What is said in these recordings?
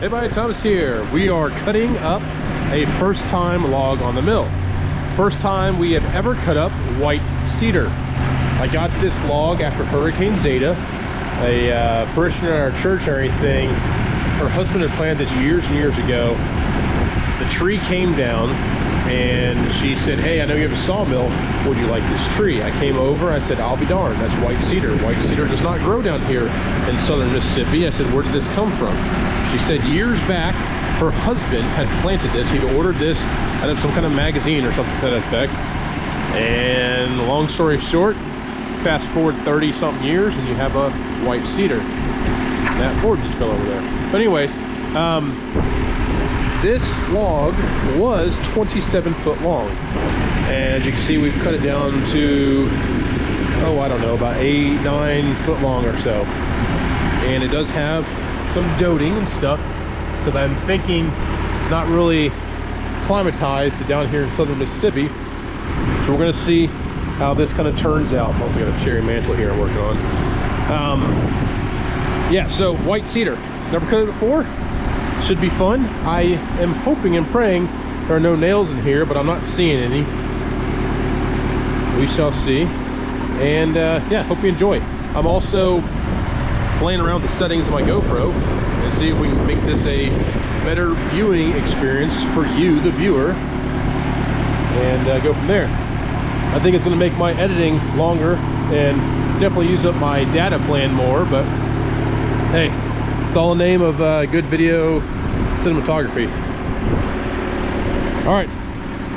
Hey everybody, Thomas here. We are cutting up a first time log on the mill. First time we have ever cut up white cedar. I got this log after Hurricane Zeta. A parishioner in our church and everything, her husband had planted this years and years ago. The tree came down and she said, hey, I know you have a sawmill. Would you like this tree? I came over, I said, I'll be darned, that's white cedar. White cedar does not grow down here in southern Mississippi. I said, where did this come from? She said years back, her husband had planted this. He'd ordered this out of some kind of magazine or something to that effect. And long story short, fast forward 30 something years and you have a white cedar. That board just fell over there. But anyways, this log was 27 foot long. And as you can see, we've cut it down to, oh, I don't know, about 8-9 foot long or so. And it does have some doting and stuff, because I'm thinking it's not really climatized to down here in southern Mississippi. So we're going to see how this kind of turns out. I'm also got a cherry mantle here I'm working on. Yeah, so white cedar, never cut it before. Should be fun. I am hoping and praying there are no nails in here, but I'm not seeing any. We shall see. And yeah, hope you enjoy. I'm also playing around with the settings of my GoPro and see if we can make this a better viewing experience for you, the viewer, and go from there. I think it's going to make my editing longer and definitely use up my data plan more, but hey, it's all in the name of good video cinematography. All right,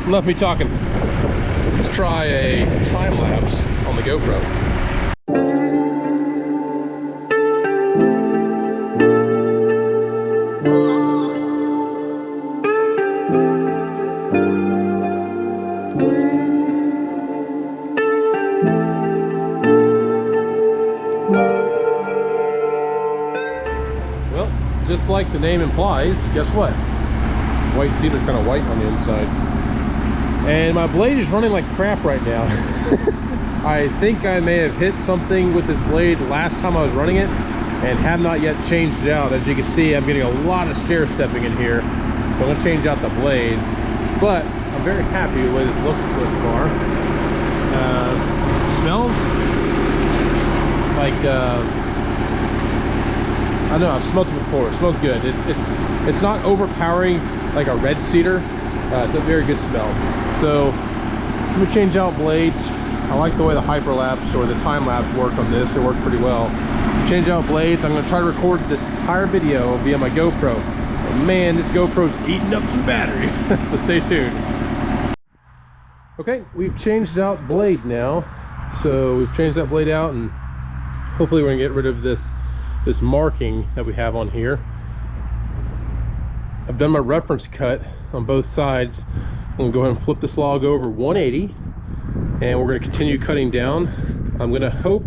enough me talking. Let's try a time lapse on the GoPro. Just like the name implies, guess what? White cedar's kind of white on the inside. And my blade is running like crap right now. I think I may have hit something with this blade last time I was running it and have not yet changed it out. As you can see, I'm getting a lot of stair stepping in here. So I'm going to change out the blade. But I'm very happy with the way this looks so far. It smells like I know I've smelled it before. It smells good. It's not overpowering like a red cedar. It's a very good smell. So let me change out blades. I like the way the hyperlapse or the time lapse worked on this. It worked pretty well. Change out blades. I'm going to try to record this entire video via my GoPro. And man, this GoPro's eating up some battery. So stay tuned. Okay, we've changed out blade now. So we've changed that blade out, and hopefully we're going to get rid of this marking that we have on here. I've done my reference cut on both sides. I'm gonna go ahead and flip this log over 180, and we're gonna continue cutting down. I'm gonna hope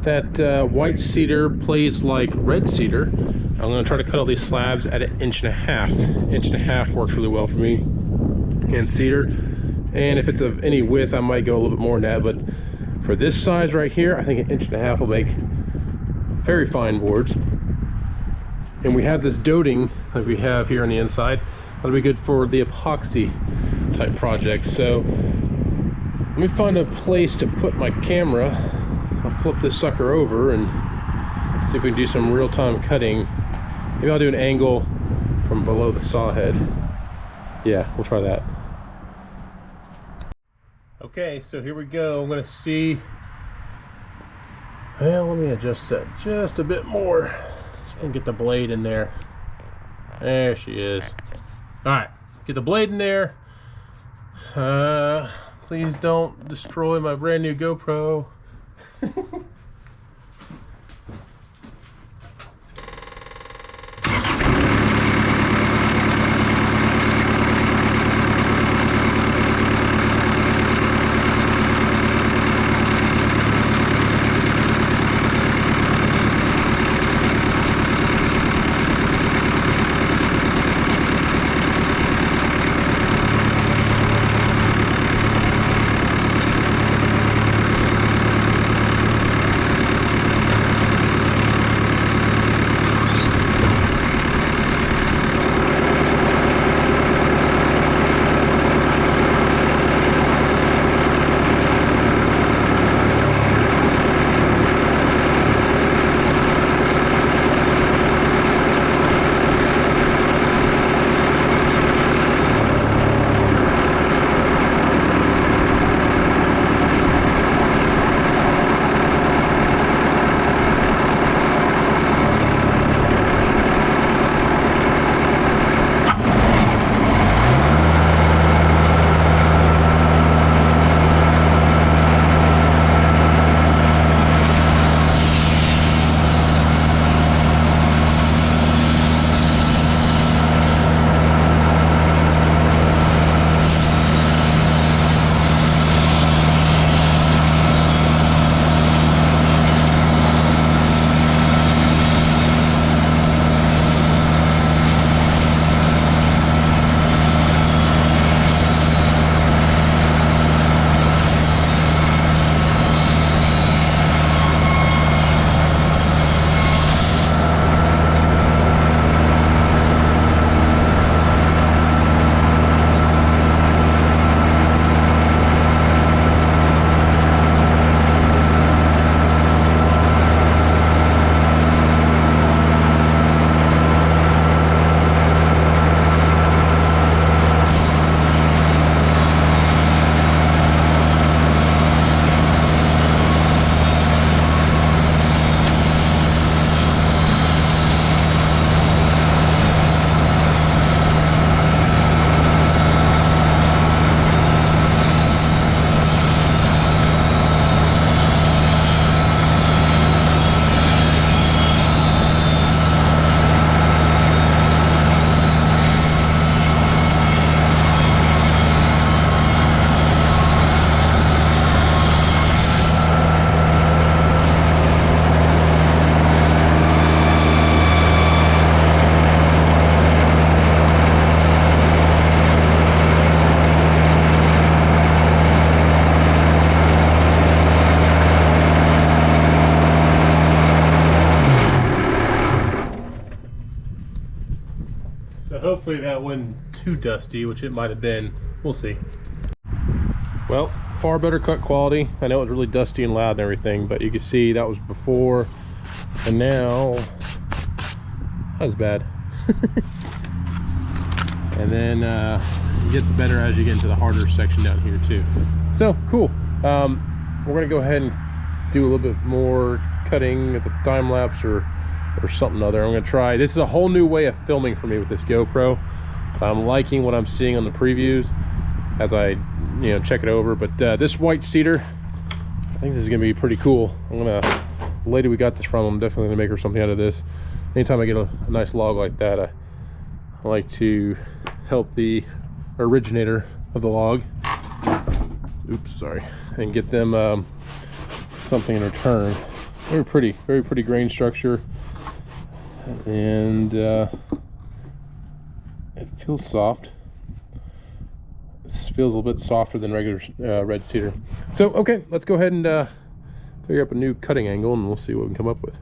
that white cedar plays like red cedar. I'm gonna try to cut all these slabs at 1.5 inches. 1.5 inches works really well for me and cedar. And if it's of any width, I might go a little bit more than that, but for this size right here, I think 1.5 inches will make very fine boards. And we have this doting that we have here on the inside. That'll be good for the epoxy type project. So let me find a place to put my camera. I'll flip this sucker over and see if we can do some real-time cutting. Maybe I'll do an angle from below the saw head. Yeah, we'll try that. Okay, so here we go. I'm gonna see. Well, let me adjust that just a bit more so I can get the blade in there. There she is. All right, get the blade in there. Please don't destroy my brand new GoPro. So hopefully that wasn't too dusty, which it might have been. We'll see. Well, far better cut quality. I know it was really dusty and loud and everything, but you can see that was before, and now that was bad. And then it gets better as you get into the harder section down here too. So cool. We're gonna go ahead and do a little bit more cutting at the time lapse or something other. I'm gonna try. This is a whole new way of filming for me with this GoPro. I'm liking what I'm seeing on the previews as I check it over. But this white cedar, I think this is gonna be pretty cool. The lady we got this from, I'm definitely gonna make her something out of this. Anytime I get a nice log like that, I like to help the originator of the log, oops, sorry, and get them something in return. Very pretty grain structure, and it feels soft. It feels a little bit softer than regular red cedar. So okay, let's go ahead and figure out a new cutting angle, and we'll see what we can come up with.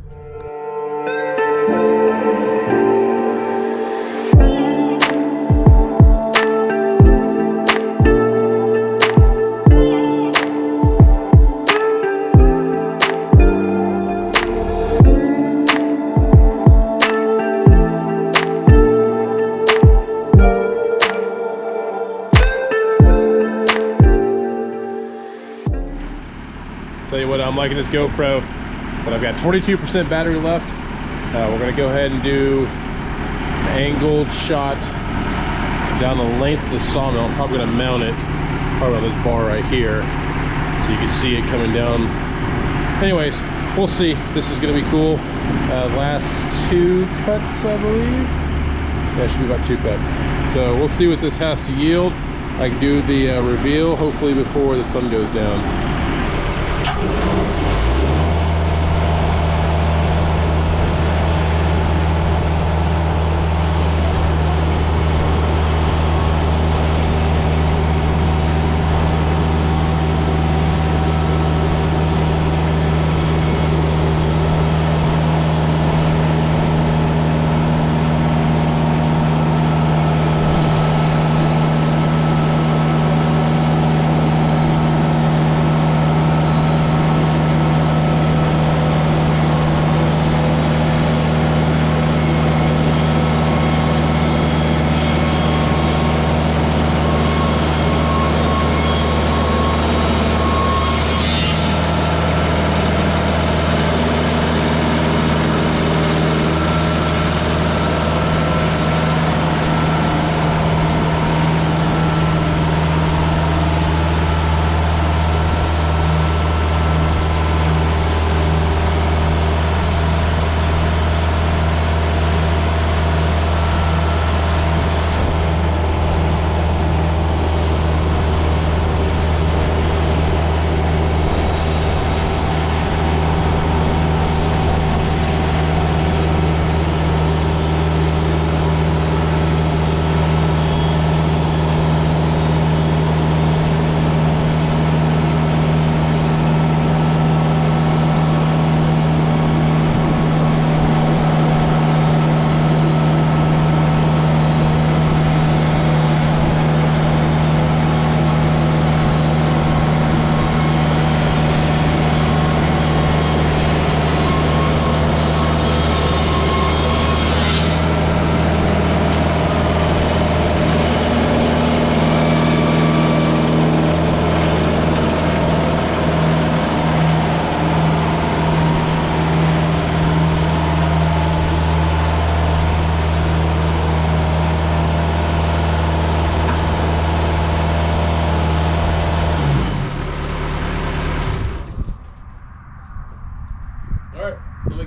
Tell you what, I'm liking this GoPro, but I've got 22% battery left. We're gonna go ahead and do an angled shot down the length of the sawmill. I'm probably gonna mount it probably on this bar right here, so you can see it coming down. Anyways, we'll see. This is gonna be cool. Last 2 cuts, I believe. Yeah, it should be about 2 cuts. So we'll see what this has to yield. I can do the reveal hopefully before the sun goes down.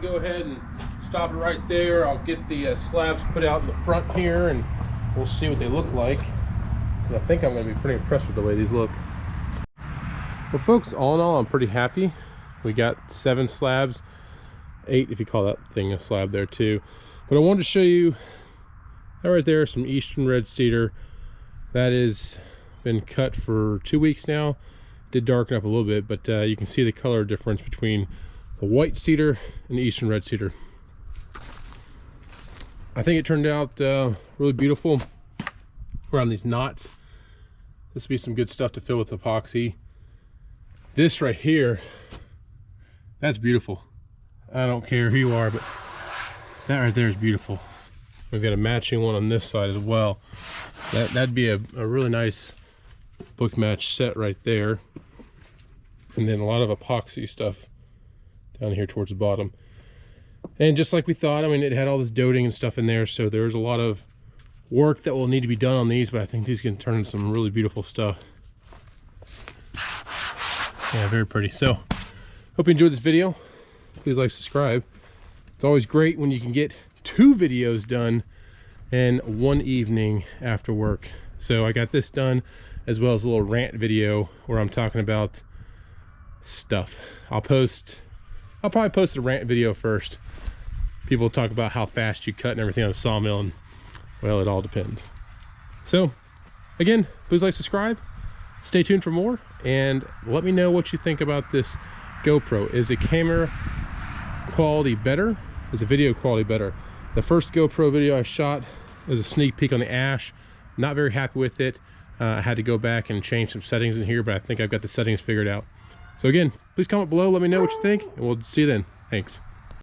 Go ahead and stop it right there. I'll get the slabs put out in the front here and we'll see what they look like. I think I'm going to be pretty impressed with the way these look. Well folks, all in all, I'm pretty happy. We got 7 slabs, 8 if you call that thing a slab there too. But I wanted to show you that right there, some eastern red cedar. That has been cut for 2 weeks now. Did darken up a little bit, but you can see the color difference between the white cedar and the eastern red cedar. I think it turned out really beautiful around these knots. This would be some good stuff to fill with epoxy. This right here, that's beautiful. I don't care who you are, but that right there is beautiful. We've got a matching one on this side as well. That'd be a really nice book match set right there. And then a lot of epoxy stuff down here towards the bottom. And just like we thought, I mean, it had all this doting and stuff in there, so there's a lot of work that will need to be done on these, but I think these can turn into some really beautiful stuff. Yeah, very pretty. So hope you enjoyed this video. Please like, subscribe. It's always great when you can get 2 videos done in one evening after work. So I got this done, as well as a little rant video where I'm talking about stuff. I'll probably post a rant video first. People talk about how fast you cut and everything on the sawmill, and well, it all depends. So again, please like, subscribe, stay tuned for more, and let me know what you think about this GoPro. Is the camera quality better? Is the video quality better? The first GoPro video I shot was a sneak peek on the ash. Not very happy with it. I had to go back and change some settings in here, but I think I've got the settings figured out. So again, please comment below, let me know what you think, and we'll see you then. Thanks.